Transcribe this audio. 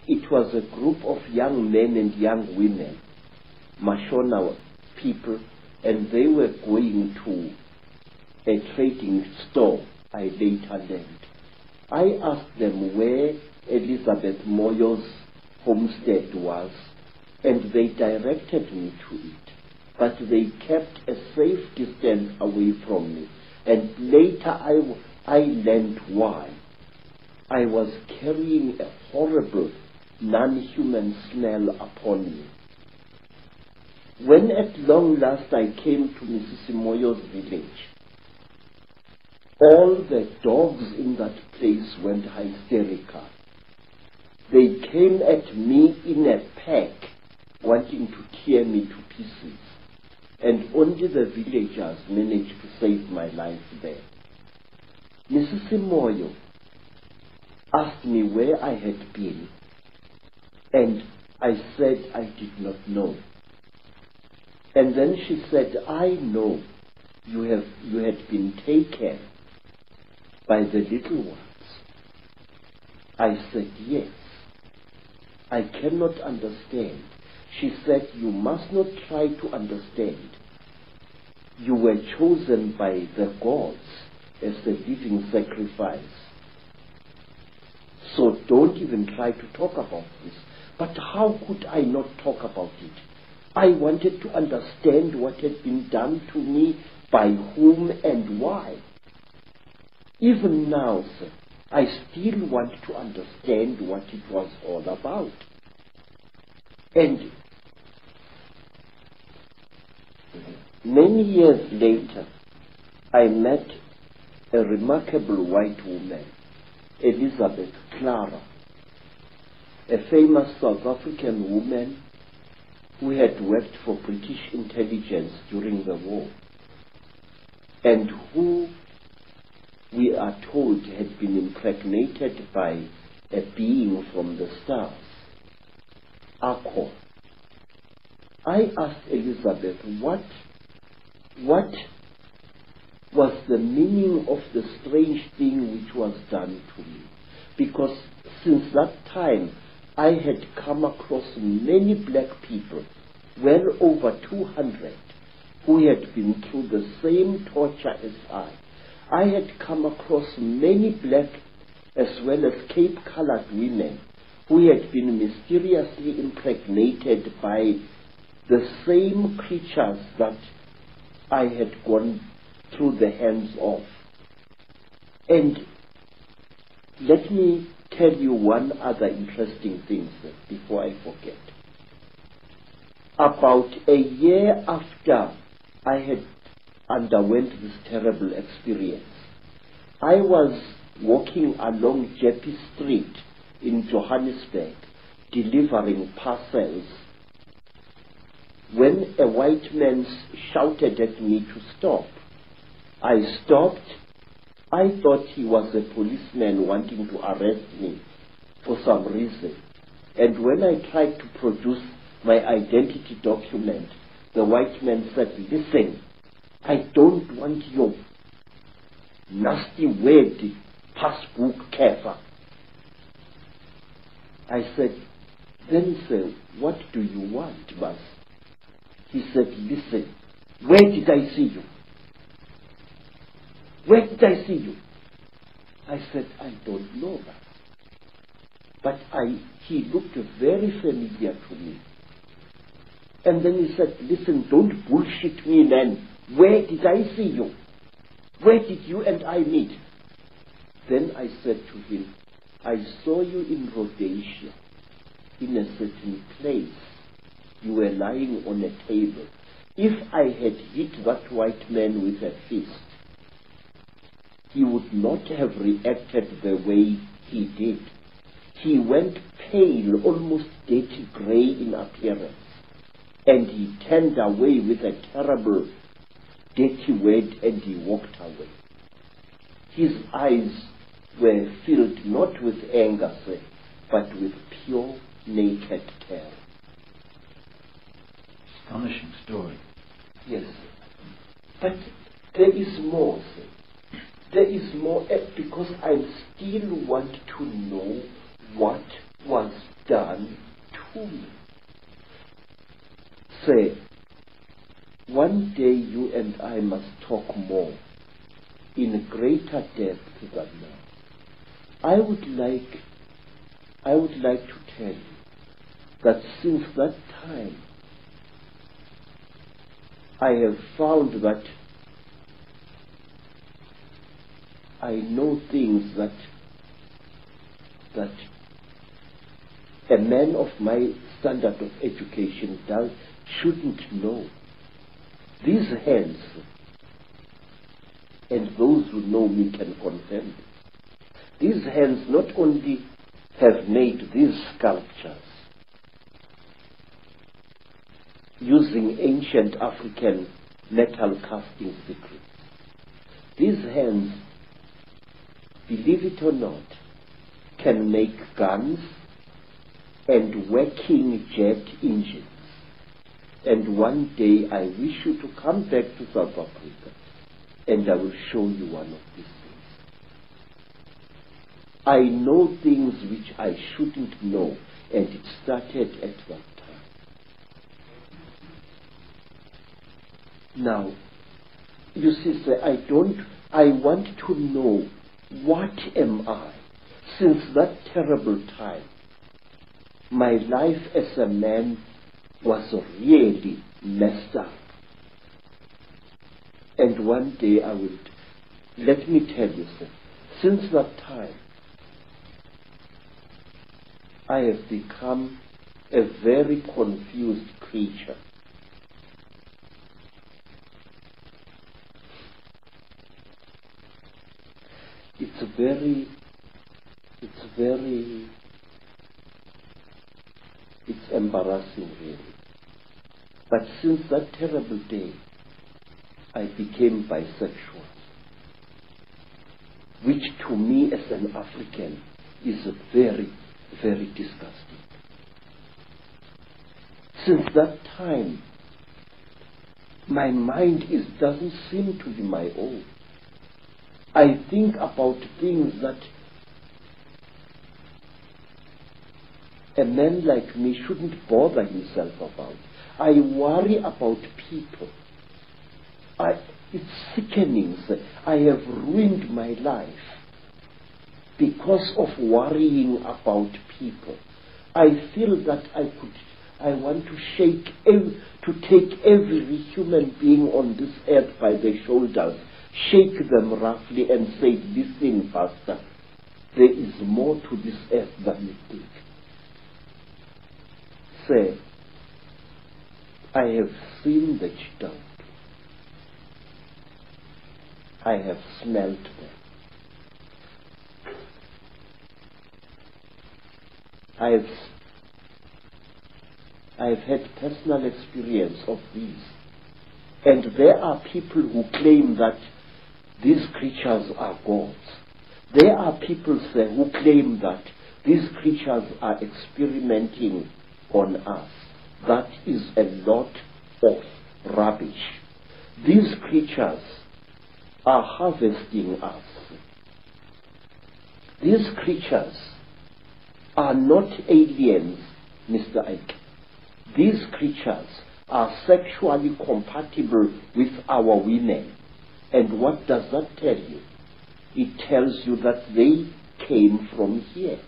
it was a group of young men and young women, Mashona people, and they were going to a trading store I later learned. I asked them where Elizabeth Moyo's homestead was, and they directed me to it, but they kept a safe distance away from me, and later I learned why. I was carrying a horrible, non-human smell upon me. When at long last I came to Mrs. Moyo's village, all the dogs in that place went hysterical. They came at me in a pack, wanting to tear me to pieces, and only the villagers managed to save my life there. Mrs. Moyo asked me where I had been, and I said I did not know. And then she said, I know you had been taken by the little ones. I said, yes. I cannot understand. She said, you must not try to understand. You were chosen by the gods as a living sacrifice. So don't even try to talk about this. But how could I not talk about it? I wanted to understand what had been done to me, by whom and why. Even now, sir, I still want to understand what it was all about. And many years later, I met a remarkable white woman, Elizabeth Clara, a famous South African woman who had worked for British intelligence during the war, and who, we are told, had been impregnated by a being from the stars, Icke. I asked Elizabeth what was the meaning of the strange thing which was done to me, because since that time I had come across many black people, well over 200, who had been through the same torture as I. I had come across many black as well as Cape-colored women who had been mysteriously impregnated by the same creatures that I had gone through the hands of. And let me tell you one other interesting thing, sir, before I forget. About a year after I had underwent this terrible experience, I was walking along Jeppe Street in Johannesburg, delivering parcels, when a white man shouted at me to stop. I stopped. I thought he was a policeman wanting to arrest me for some reason. And when I tried to produce my identity document, the white man said, listen, I don't want your nasty word, passbook kever. I said, then sir, what do you want, boss? He said, listen, where did I see you? Where did I see you? I said, I don't know that. But he looked very familiar to me. And then he said, listen, don't bullshit me, man. Where did I see you? Where did you and I meet? Then I said to him, I saw you in Rhodesia, in a certain place. You were lying on a table. If I had hit that white man with a fist, he would not have reacted the way he did. He went pale, almost dirty gray in appearance, and he turned away with a terrible, dirty word, and he walked away. His eyes were filled not with anger, sir, but with pure, naked terror. Astonishing story. Yes, sir. But there is more, sir. There is more, because I still want to know what was done. say, one day you and I must talk more in greater depth than now. I would like to tell you that since that time, I have found that I know things that a man of my standard of education shouldn't know. These hands, and those who know me can confirm this, these hands not only have made these sculptures using ancient African metal casting secrets. These hands, believe it or not, can make guns and working jet engines. And one day I wish you to come back to South Africa and I will show you one of these things. I know things which I shouldn't know, and it started at that time. Now, you see, sir, I want to know, what am I? Since that terrible time, my life as a man was really messed up. And one day let me tell you, sir, since that time, I have become a very confused creature. It's embarrassing, really. But since that terrible day, I became bisexual, which to me as an African is very, very disgusting. Since that time, my mind doesn't seem to be my own. I think about things that a man like me shouldn't bother himself about. I worry about people. It's sickening. I have ruined my life because of worrying about people. I feel that I want to take every human being on this earth by the shoulders, shake them roughly and say, listen, Pastor, there is more to this earth than you think. Say, I have seen the Chitauki. I have smelt them. I have had personal experience of these. And there are people who claim that these creatures are gods. There are people who claim that these creatures are experimenting on us. That is a lot of rubbish. These creatures are harvesting us. These creatures are not aliens, Mr. Icke. These creatures are sexually compatible with our women. And what does that tell you? It tells you that they came from here.